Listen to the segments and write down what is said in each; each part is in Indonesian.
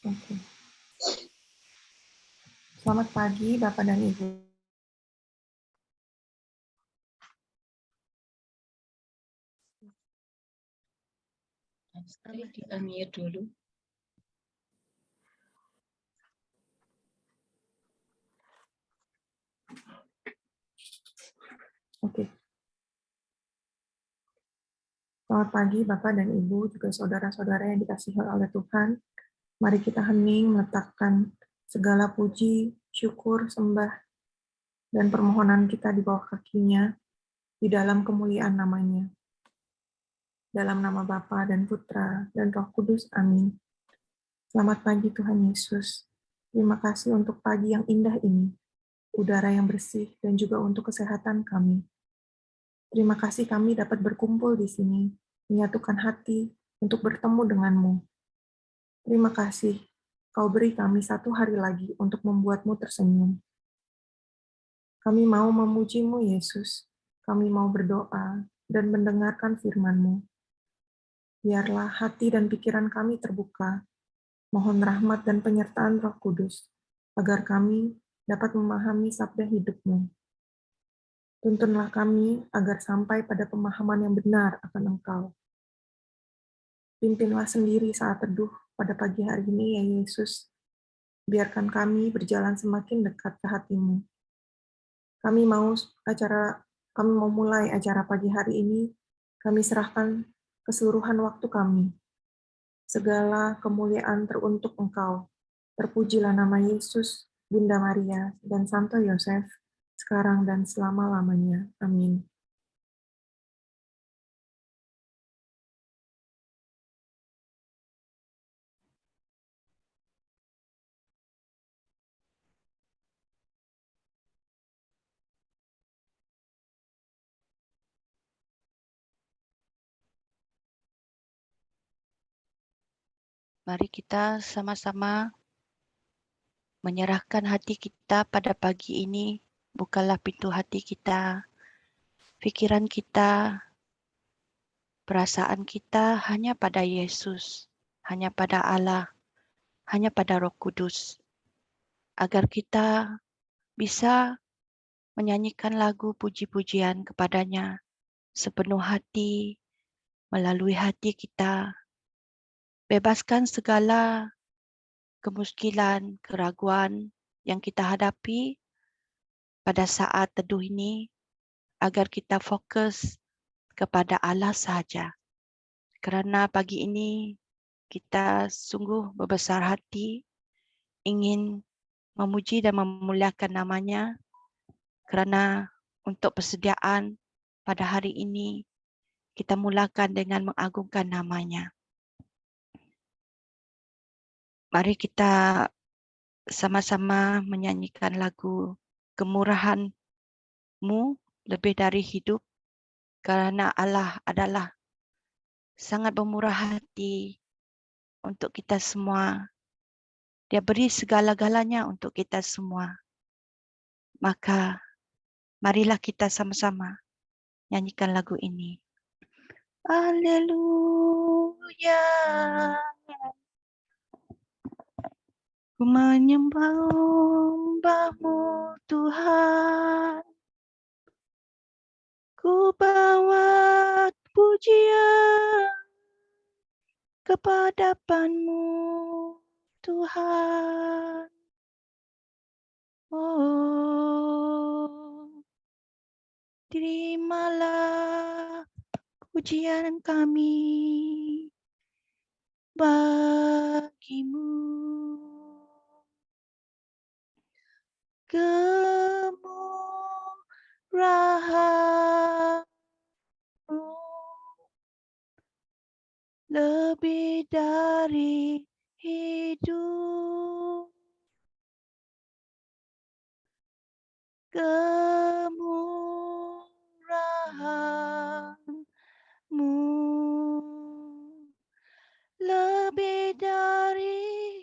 Oke. Selamat pagi, Bapak dan Ibu. Di-unmute dulu. Oke. Selamat pagi, Bapak dan Ibu, juga saudara-saudara yang dikasihi oleh Tuhan. Mari kita hening meletakkan segala puji, syukur, sembah, dan permohonan kita di bawah kakinya, di dalam kemuliaan namanya. Dalam nama Bapa dan Putra dan Roh Kudus, amin. Selamat pagi Tuhan Yesus. Terima kasih untuk pagi yang indah ini, udara yang bersih, dan juga untuk kesehatan kami. Terima kasih kami dapat berkumpul di sini, menyatukan hati untuk bertemu denganmu. Terima kasih, kau beri kami satu hari lagi untuk membuatmu tersenyum. Kami mau memujimu, Yesus. Kami mau berdoa dan mendengarkan firman-Mu. Biarlah hati dan pikiran kami terbuka. Mohon rahmat dan penyertaan Roh Kudus, agar kami dapat memahami sabda hidup-Mu. Tuntunlah kami agar sampai pada pemahaman yang benar akan Engkau. Pimpinlah sendiri saat teduh pada pagi hari ini, ya Yesus. Biarkan kami berjalan semakin dekat ke hati-Mu. Kami mau mulai acara pagi hari ini. Kami serahkan keseluruhan waktu kami. Segala kemuliaan teruntuk Engkau. Terpujilah nama Yesus, Bunda Maria, dan Santo Yosef, sekarang dan selama-lamanya. Amin. Mari kita sama-sama menyerahkan hati kita pada pagi ini. Bukalah pintu hati kita, pikiran kita, perasaan kita hanya pada Yesus, hanya pada Allah, hanya pada Roh Kudus. Agar kita bisa menyanyikan lagu puji-pujian kepadanya sepenuh hati, melalui hati kita. Bebaskan segala kemuskilan, keraguan yang kita hadapi pada saat teduh ini, agar kita fokus kepada Allah saja. Kerana pagi ini kita sungguh berbesar hati, ingin memuji dan memuliakan namanya, kerana untuk persediaan pada hari ini, kita mulakan dengan mengagungkan namanya. Mari kita sama-sama menyanyikan lagu Kemurahan-Mu lebih dari hidup, kerana Allah adalah sangat bermurah hati untuk kita semua. Dia beri segala-galanya untuk kita semua. Maka marilah kita sama-sama nyanyikan lagu ini. Haleluya. Ku menyembah-Mu Tuhan. Ku bawa pujian kepadapan-Mu Tuhan. Oh, terimalah pujian kami bagi-Mu. Kemurahan-Mu lebih dari hidup. Kemurahan-Mu lebih dari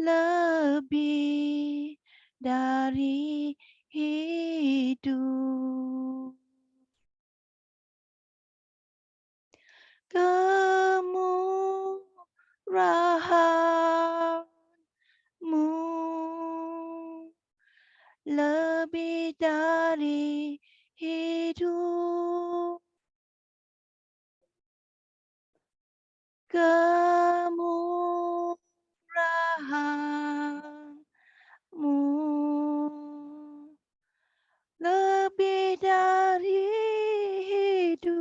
lebih dari hidup. Kemurahan-Mu lebih dari hidup. Kemurahan-Mu lebih dari hidup.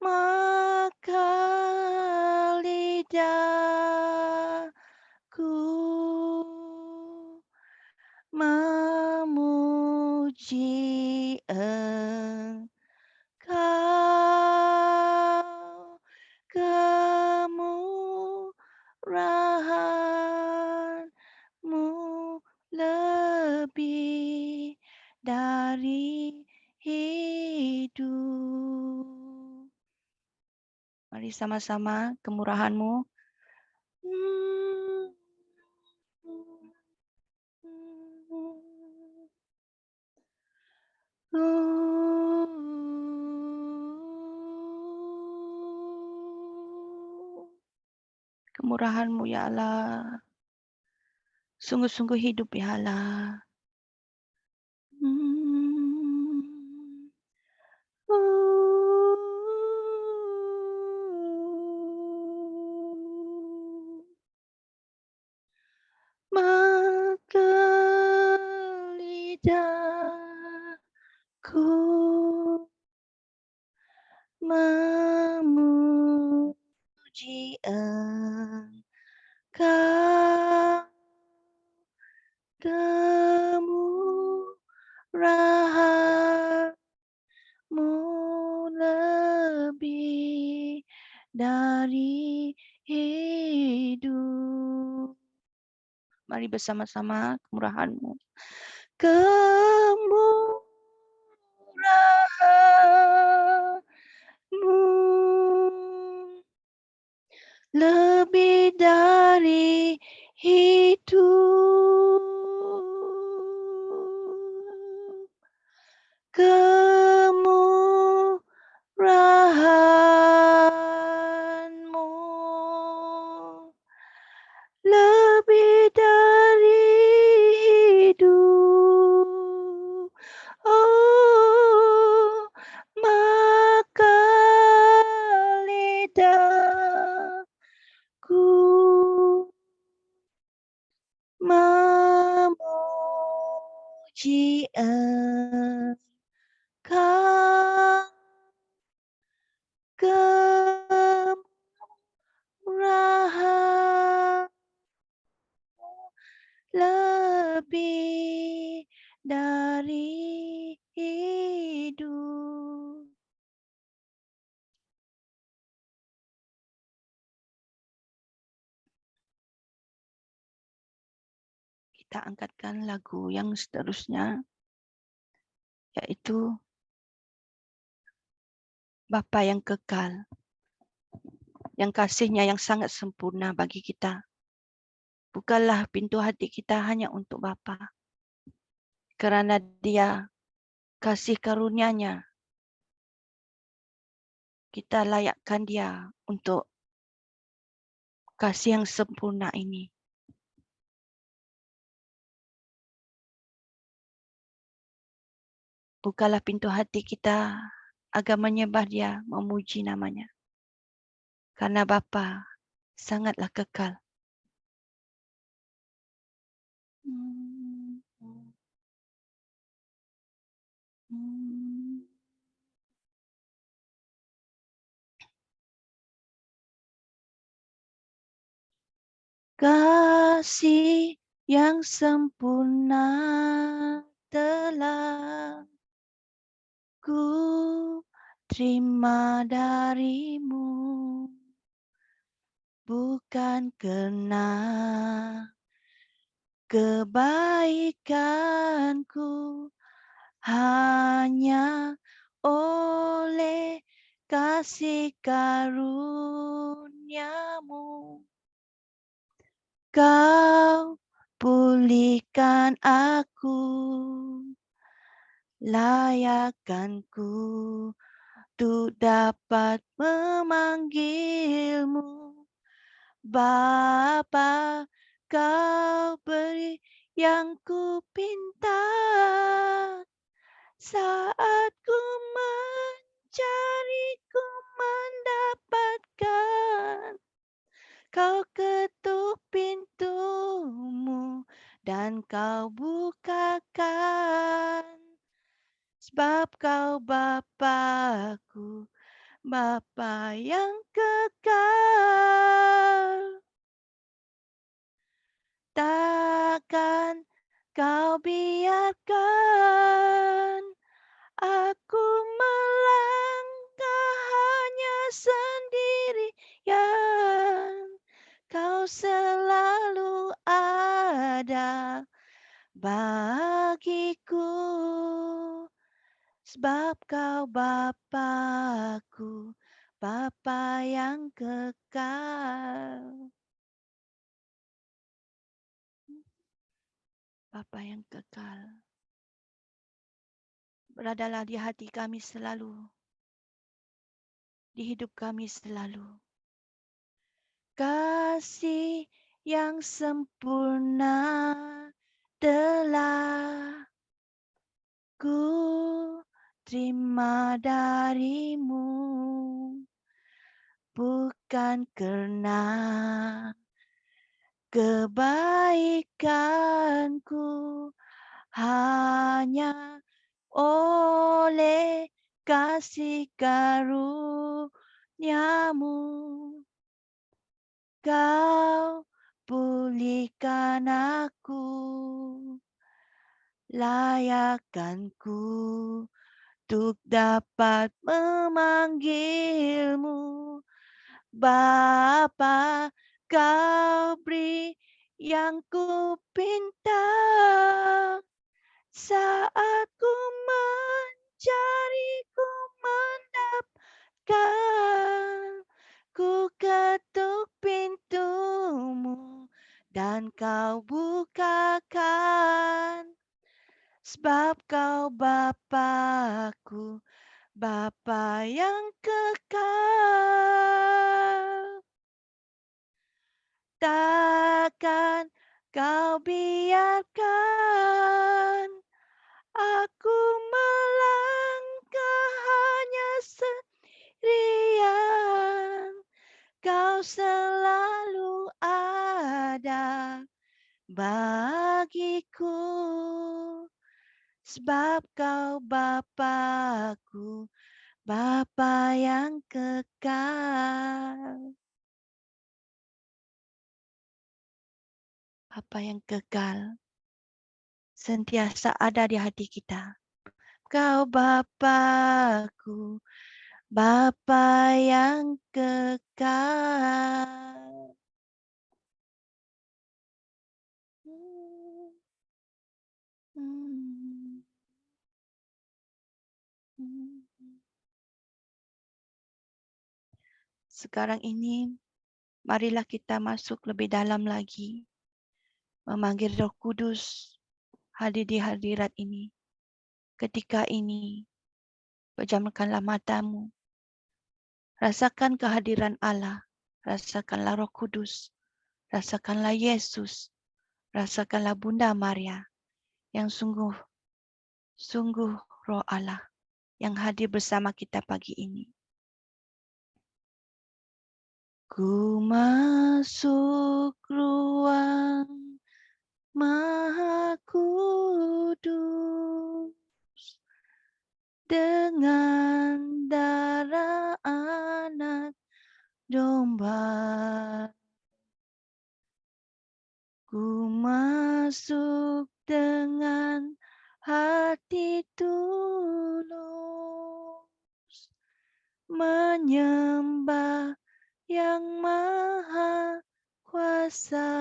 Maka lidahku memuji Engkau, kemurahan-Mu lebih dari hidup. Mari sama-sama kemurahan-Mu. Kemurahan-Mu ya Allah, sungguh-sungguh hidup ya Allah. Maka lidahku memuji Engkau, kemurahan-Mu lebih dari hidup. Mari bersama-sama kemurahan-Mu. Kemurahan-Mu lebih dari hidup. Kemurahan-Mu lebih dari hidup. Oh, maka lidahku memuji Engkau, kemurahan lebih dari hidup. Kita angkatkan lagu yang seterusnya, yaitu Bapa yang kekal, yang kasihnya yang sangat sempurna bagi kita. Bukalah pintu hati kita hanya untuk Bapa, kerana Dia kasih karunia-Nya. Kita layakkan Dia untuk kasih yang sempurna ini. Bukalah pintu hati kita agar menyembah Dia, memuji nama-Nya. Karena Bapa sangatlah kekal. Kasih yang sempurna telah ku terima darimu, bukan karena kebaikanku, hanya oleh kasih karunia-Mu. karuniamu. Kau pulihkan aku, layakkanku untuk dapat memanggilmu. Bapa, kau beri yang ku pinta saat ku mencari, ku mendapatkan. Kau ketuk pintumu dan kau bukakan. Sebab kau Bapa-Ku, Bapa yang kekal. Takkan kau biarkan aku melangkah hanya sendirian. Kau selalu ada bagiku, sebab kau Bapa-Ku, Bapa yang kekal. Bapa yang kekal. Beradalah di hati kami selalu, di hidup kami selalu. Kasih yang sempurna telah ku terima darimu, bukan karena kebaikanku, hanya oleh kasih karuniamu. Kau pulihkan aku, layakkanku untuk dapat memanggilmu. Bapa, kau beri yang ku pinta saat ku mencari, ku mendapatkan. Ku ketuk pintumu dan kau bukakan. Sebab kau Bapa-Ku, Bapa yang kekal. Takkan kau biarkan aku melangkah hanya sendirian. Kau selalu ada bagiku, sebab kau Bapa-Ku, Bapa yang kekal. Bapa yang kekal, sentiasa ada di hati kita. Kau Bapa-Ku, Bapa yang kekal. Sekarang ini, marilah kita masuk lebih dalam lagi, memanggil Roh Kudus hadir di hadirat ini. Ketika ini, pejamkanlah matamu, rasakan kehadiran Allah, rasakanlah Roh Kudus, rasakanlah Yesus, rasakanlah Bunda Maria yang sungguh Roh Allah yang hadir bersama kita pagi ini. Ku masuk ruang Maha Kudus dengan darah anak domba. Ku masuk dengan hati tulus, menyembah yang maha kuasa.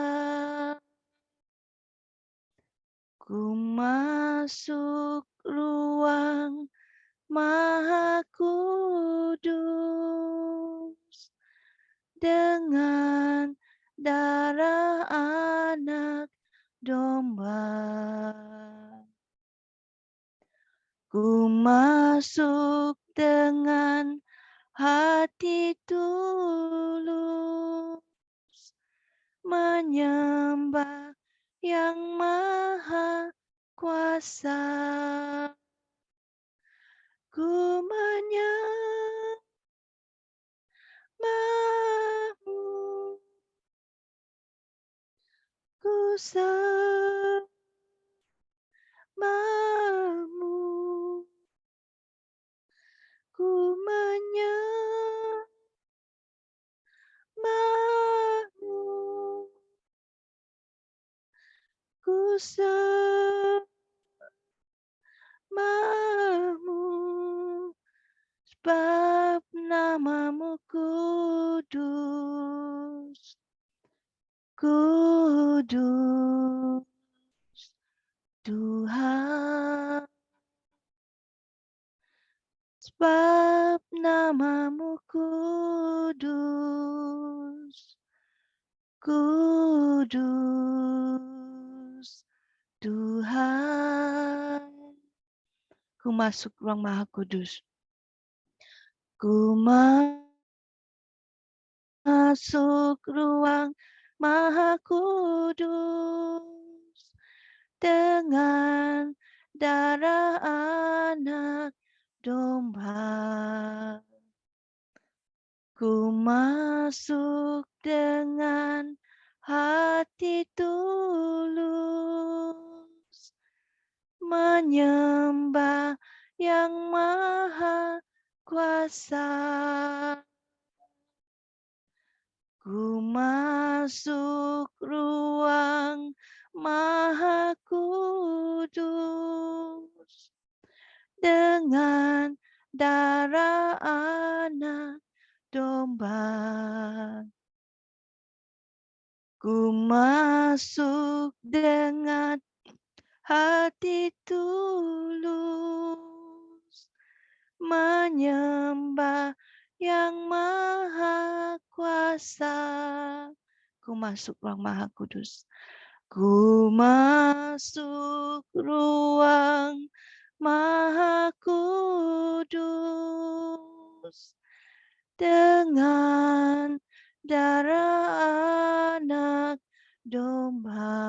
Ku masuk ruang Maha Kudus dengan darah anak domba. Ku masuk dengan hati tulus, menyembah yang maha kuasa. Ku menyembahmu, ku sembahmu, ku menyembahmu, ku sembahmu, sebab namamu kudus, kudus Tuhan, sebab namamu kudus, kudus Tuhan. Ku masuk ruang maha kudus. Ku masuk ruang maha kudus dengan darah anak domba. Ku masuk dengan hati tulus, menyembah yang maha kuasa. Ku masuk ruang maha kudus dengan darah anak domba. Ku masuk dengan hati tulus, menyembah yang maha kuasa. Ku masuk ruang maha kudus. Ku masuk ruang maha kudus dengan darah anak domba.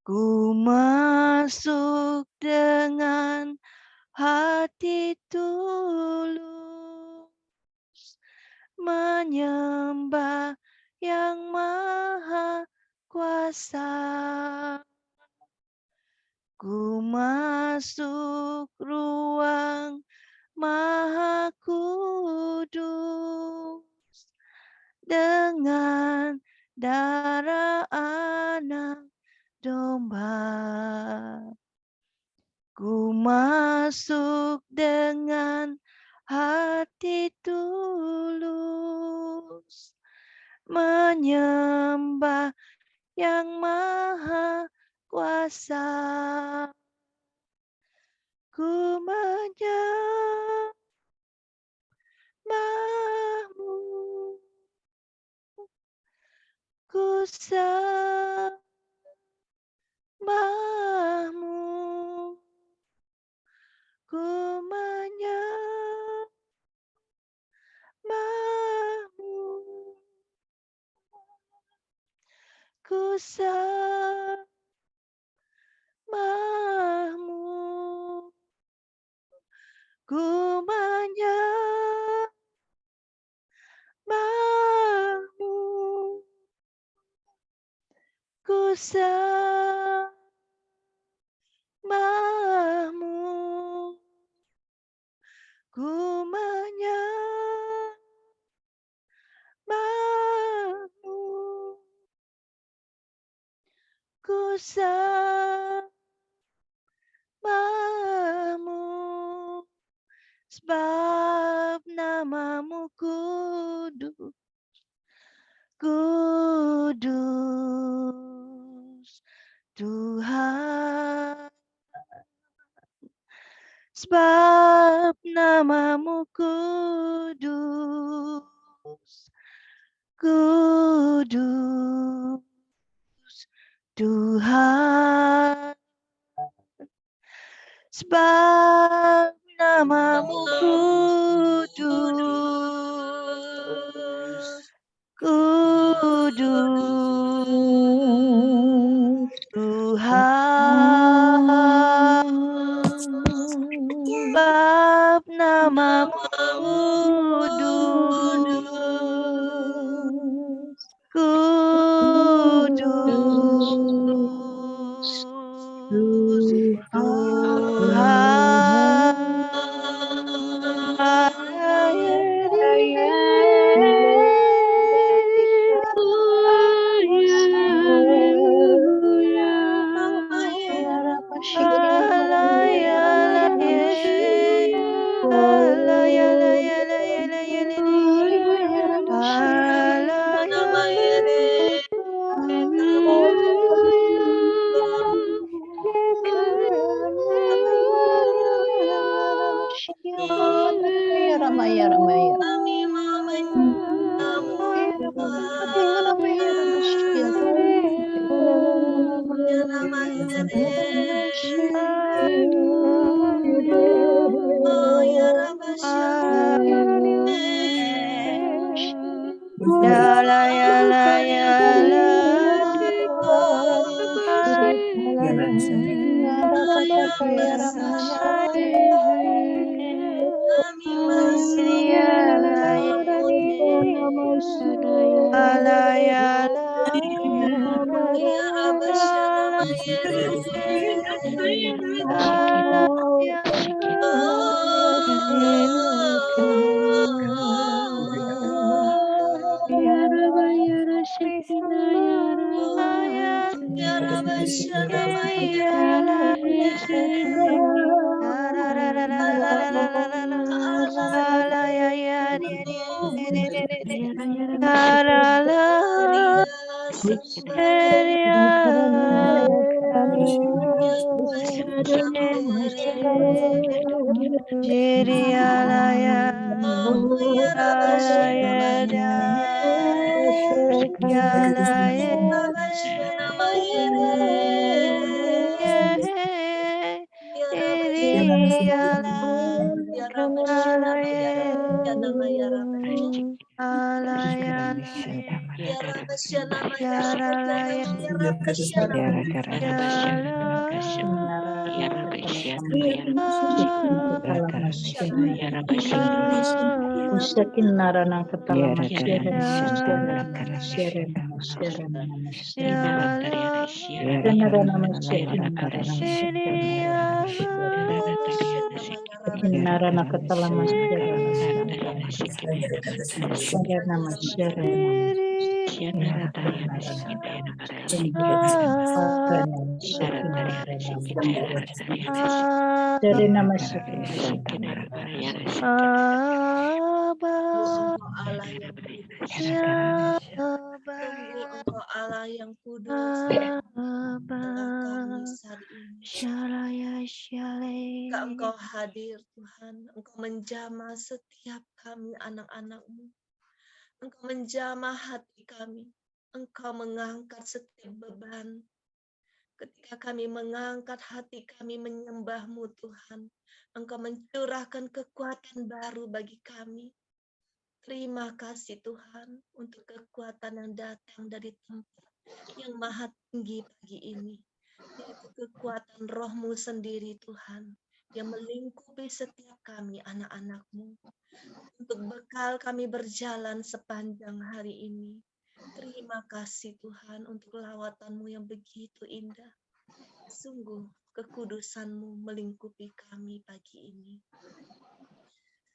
Ku masuk dengan hati tulus, menyembah yang maha kuasa. Ku masuk ruang maha kudus dengan darah anak domba. Ku masuk dengan hati tulus, menyembah yang maha kuasa. Ku menyembahmu, ku sembahmu, ku menyembahmu, ku sembahmu, ku menyembahmu, ku sembahmu, ku menyembahmu, ku sembahmu, sebab namamu kudus, kudus Tuhan, sebab namamu kudus, Sebab namamu kudus, Tuhan. Sebab namamu kudus, Engkau Allah yang kudus kami saat ini. Ketika Engkau hadir Tuhan, Engkau menjamah setiap kami anak-anak-Mu. Engkau menjamah hati kami. Engkau mengangkat setiap beban. Ketika kami mengangkat hati kami menyembah-Mu Tuhan, Engkau mencurahkan kekuatan baru bagi kami. Terima kasih Tuhan untuk kekuatan yang datang dari tempat yang maha tinggi pagi ini. Yaitu kekuatan Roh-Mu sendiri Tuhan, yang melingkupi setiap kami anak-anak-Mu. Untuk bekal kami berjalan sepanjang hari ini. Terima kasih Tuhan untuk lawatan-Mu yang begitu indah. Sungguh kekudusan-Mu melingkupi kami pagi ini.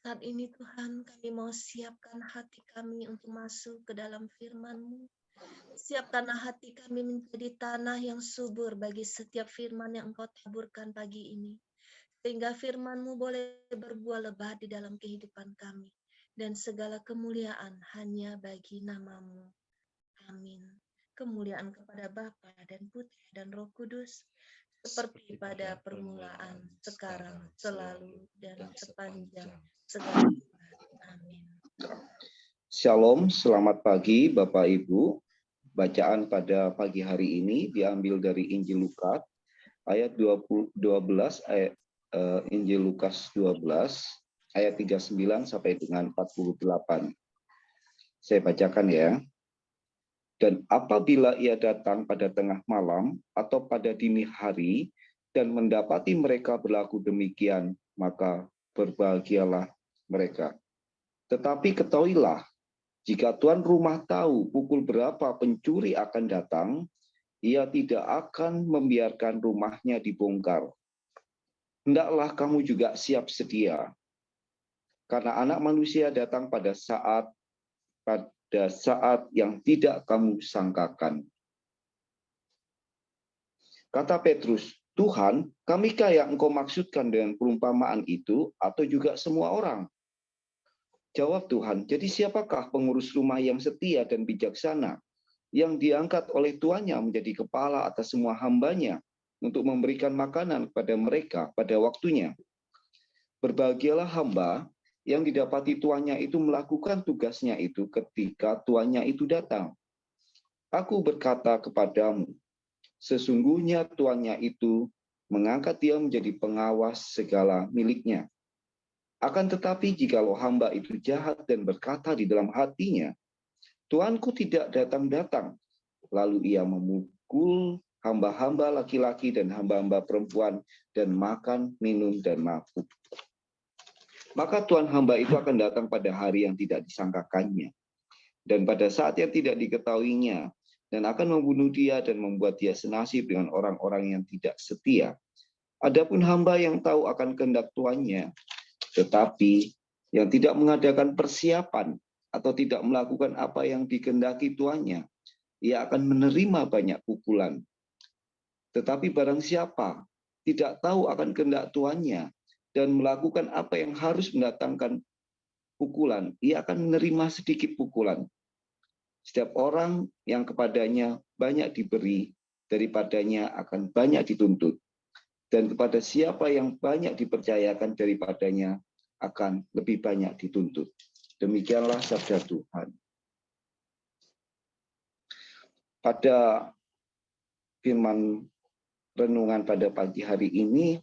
Saat ini Tuhan, kami mau siapkan hati kami untuk masuk ke dalam firman-Mu. Siapkanlah hati kami menjadi tanah yang subur bagi setiap firman yang Engkau taburkan pagi ini. Sehingga firman-Mu boleh berbuah lebat di dalam kehidupan kami. Dan segala kemuliaan hanya bagi nama-Mu. Amin. Kemuliaan kepada Bapa dan Putra dan Roh Kudus. Seperti pada permulaan, sekarang, selalu, dan sepanjang segala abad. Amin. Shalom, selamat pagi Bapak Ibu. Bacaan pada pagi hari ini diambil dari Injil Lukas ayat 12 Injil Lukas 12 ayat 39 sampai dengan 48. Saya bacakan ya. Dan apabila ia datang pada tengah malam atau pada dini hari dan mendapati mereka berlaku demikian, maka berbahagialah mereka. Tetapi ketahuilah, jika tuan rumah tahu pukul berapa pencuri akan datang, ia tidak akan membiarkan rumahnya dibongkar. Hendaklah kamu juga siap sedia, karena Anak Manusia datang pada saat yang tidak kamu sangkakan. Kata Petrus, Tuhan, kamikah yang engkau maksudkan dengan perumpamaan itu, atau juga semua orang? Jawab Tuhan, jadi siapakah pengurus rumah yang setia dan bijaksana, yang diangkat oleh tuannya menjadi kepala atas semua hambanya, untuk memberikan makanan kepada mereka pada waktunya? Berbahagialah hamba yang didapati tuannya itu melakukan tugasnya itu ketika tuannya itu datang. Aku berkata kepadamu, sesungguhnya tuannya itu mengangkat dia menjadi pengawas segala miliknya. Akan tetapi jikalau hamba itu jahat dan berkata di dalam hatinya, Tuanku tidak datang-datang, lalu ia memukul hamba-hamba laki-laki dan hamba-hamba perempuan dan makan, minum, dan mabuk. Maka Tuhan hamba itu akan datang pada hari yang tidak disangkakannya, dan pada saat yang tidak diketahuinya, dan akan membunuh dia dan membuat dia senasib dengan orang-orang yang tidak setia. Adapun hamba yang tahu akan kehendak tuannya, tetapi yang tidak mengadakan persiapan atau tidak melakukan apa yang dikehendaki tuannya, ia akan menerima banyak pukulan. Tetapi barang siapa tidak tahu akan kehendak tuannya dan melakukan apa yang harus mendatangkan pukulan, ia akan menerima sedikit pukulan. Setiap orang yang kepadanya banyak diberi, daripadanya akan banyak dituntut. Dan kepada siapa yang banyak dipercayakan, daripadanya akan lebih banyak dituntut. Demikianlah sabda Tuhan. Pada firman renungan pada pagi hari ini,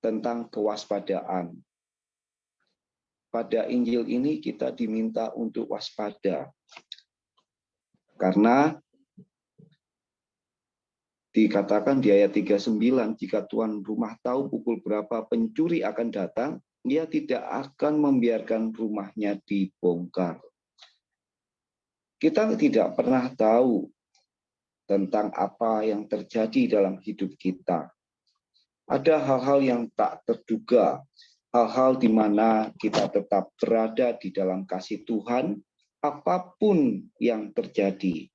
tentang kewaspadaan. Pada Injil ini kita diminta untuk waspada. Karena dikatakan di ayat 39, jika tuan rumah tahu pukul berapa pencuri akan datang, dia tidak akan membiarkan rumahnya dibongkar. Kita tidak pernah tahu tentang apa yang terjadi dalam hidup kita. Ada hal-hal yang tak terduga, hal-hal di mana kita tetap berada di dalam kasih Tuhan, apapun yang terjadi.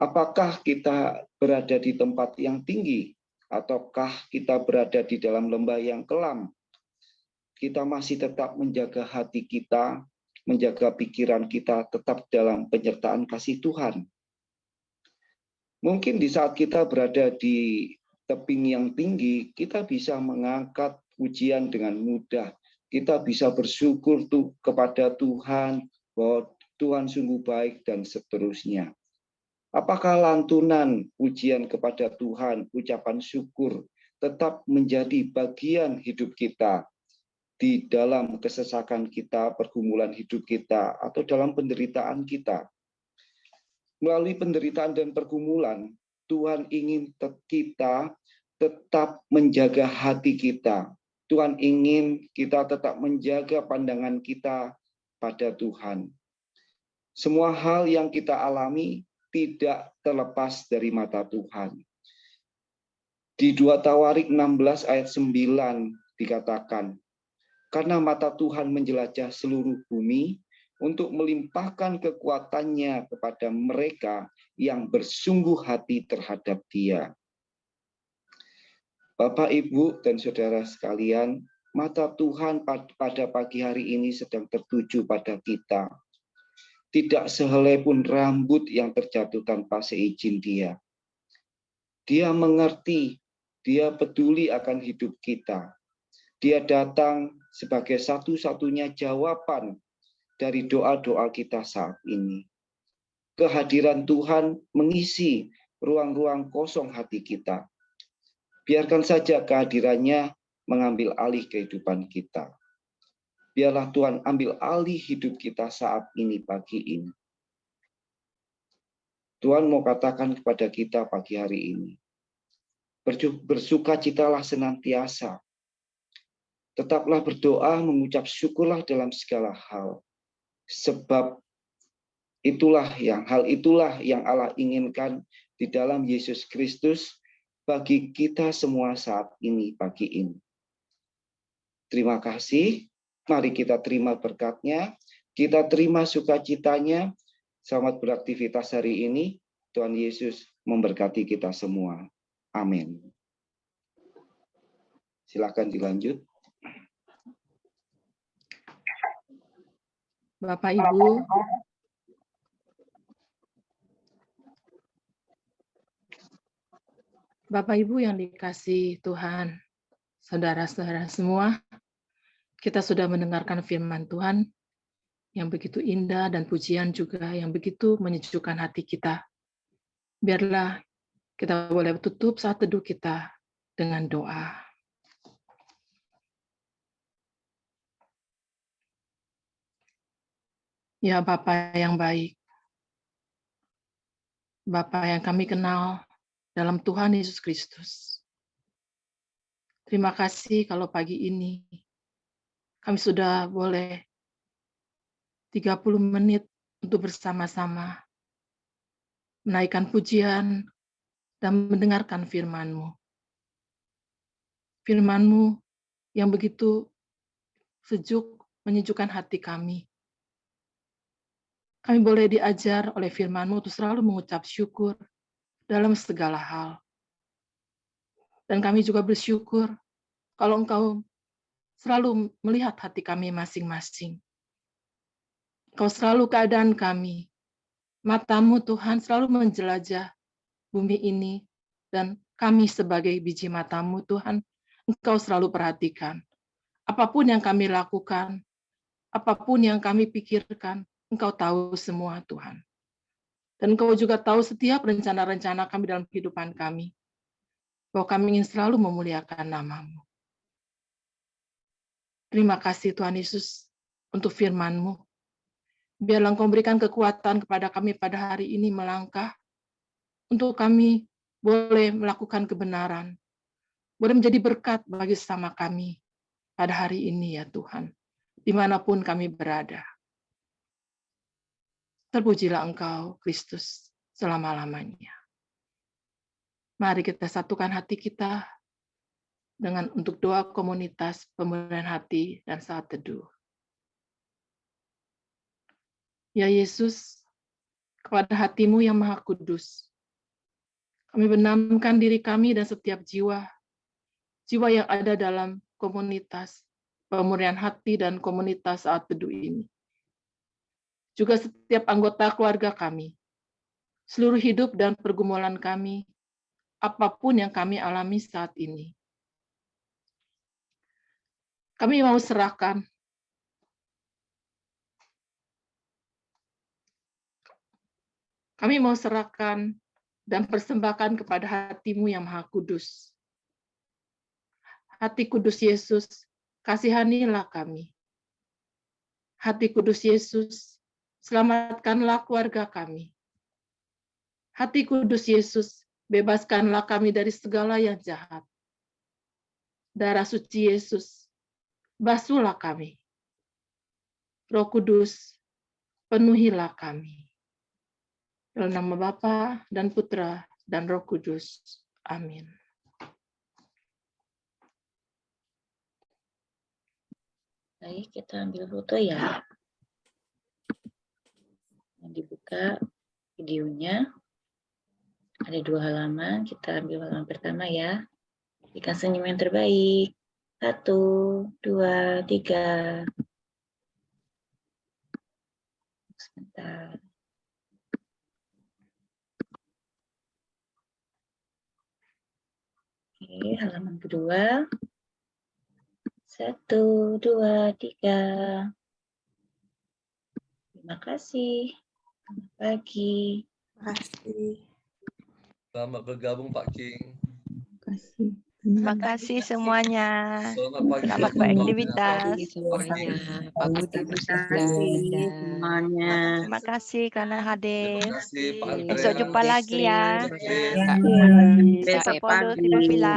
Apakah kita berada di tempat yang tinggi, ataukah kita berada di dalam lembah yang kelam? Kita masih tetap menjaga hati kita, menjaga pikiran kita tetap dalam penyertaan kasih Tuhan. Mungkin di saat kita berada di tebing yang tinggi, kita bisa mengangkat pujian dengan mudah. Kita bisa bersyukur kepada Tuhan, bahwa Tuhan sungguh baik, dan seterusnya. Apakah lantunan pujian kepada Tuhan, ucapan syukur, tetap menjadi bagian hidup kita di dalam kesesakan kita, pergumulan hidup kita, atau dalam penderitaan kita? Melalui penderitaan dan pergumulan, Tuhan ingin kita tetap menjaga hati kita. Tuhan ingin kita tetap menjaga pandangan kita pada Tuhan. Semua hal yang kita alami tidak terlepas dari mata Tuhan. Di 2 Tawarik 16 ayat 9 dikatakan, karena mata Tuhan menjelajah seluruh bumi untuk melimpahkan kekuatannya kepada mereka yang bersungguh hati terhadap Dia. Bapak, Ibu, dan saudara sekalian, mata Tuhan pada pagi hari ini sedang tertuju pada kita. Tidak sehelai pun rambut yang terjatuh tanpa seizin Dia. Dia mengerti, Dia peduli akan hidup kita. Dia datang sebagai satu-satunya jawaban dari doa-doa kita saat ini. Kehadiran Tuhan mengisi ruang-ruang kosong hati kita. Biarkan saja kehadirannya mengambil alih kehidupan kita. Biarlah Tuhan ambil alih hidup kita saat ini, pagi ini. Tuhan mau katakan kepada kita pagi hari ini, bersukacitalah senantiasa. Tetaplah berdoa, mengucap syukurlah dalam segala hal. Sebab hal itulah yang Allah inginkan di dalam Yesus Kristus bagi kita semua saat ini, pagi ini. Terima kasih. Mari kita terima berkat-Nya, kita terima sukacitanya. Selamat beraktivitas hari ini. Tuhan Yesus memberkati kita semua. Amin. Silakan dilanjut. Bapak Ibu, yang dikasihi Tuhan, saudara-saudara semua, kita sudah mendengarkan firman Tuhan yang begitu indah dan pujian juga yang begitu menyejukkan hati kita. Biarlah kita boleh tutup saat teduh kita dengan doa. Ya Bapa yang baik, Bapa yang kami kenal dalam Tuhan Yesus Kristus. Terima kasih kalau pagi ini kami sudah boleh 30 menit untuk bersama-sama menaikkan pujian dan mendengarkan firman-Mu. Firman-Mu yang begitu sejuk, menyejukkan hati kami. Kami boleh diajar oleh firman-Mu untuk selalu mengucap syukur dalam segala hal. Dan kami juga bersyukur kalau Engkau selalu melihat hati kami masing-masing. Engkau selalu keadaan kami. Mata-Mu Tuhan selalu menjelajah bumi ini, dan kami sebagai biji mata-Mu Tuhan, Engkau selalu perhatikan. Apapun yang kami lakukan, apapun yang kami pikirkan, Engkau tahu semua Tuhan. Dan Engkau juga tahu setiap rencana-rencana kami dalam kehidupan kami, bahwa kami ingin selalu memuliakan nama-Mu. Terima kasih Tuhan Yesus untuk firman-Mu. Biarlah Engkau berikan kekuatan kepada kami pada hari ini melangkah, untuk kami boleh melakukan kebenaran, boleh menjadi berkat bagi sesama kami pada hari ini ya Tuhan, dimanapun kami berada. Terpujilah Engkau, Kristus, selama-lamanya. Mari kita satukan hati kita dengan untuk doa komunitas pemulihan hati dan saat teduh. Ya Yesus, kepada hati-Mu yang Maha Kudus, kami benamkan diri kami dan setiap jiwa yang ada dalam komunitas pemulihan hati dan komunitas saat teduh ini. Juga setiap anggota keluarga kami, seluruh hidup dan pergumulan kami, apapun yang kami alami saat ini. Kami mau serahkan dan persembahkan kepada hati-Mu yang Maha Kudus. Hati kudus Yesus, kasihanilah kami. Hati kudus Yesus, selamatkanlah keluarga kami. Hati kudus Yesus, bebaskanlah kami dari segala yang jahat. Darah suci Yesus, basuhlah kami. Roh Kudus, penuhilah kami. Dalam nama Bapa dan Putra dan Roh Kudus. Amin. Baik, kita ambil foto ya. Yang dibuka videonya. Ada 2 halaman, kita ambil halaman pertama ya. Berikan senyum yang terbaik. 1, 2, 3. Sebentar. Oke, halaman kedua. 1, 2, 3. Terima kasih. Selamat pagi. Terima kasih. Selamat bergabung Pak King. Terima kasih. Terima kasih semuanya. Selamat beraktivitas. semuanya. Pak Budi, Bu Sista, kasih Linda. semuanya. Terima kasih karena hadir. Terima kasih Pak Besok Alfred. jumpa lagi ya. Kak Iya, Kak besok Epa. Pondok pagi. Tidak Villa.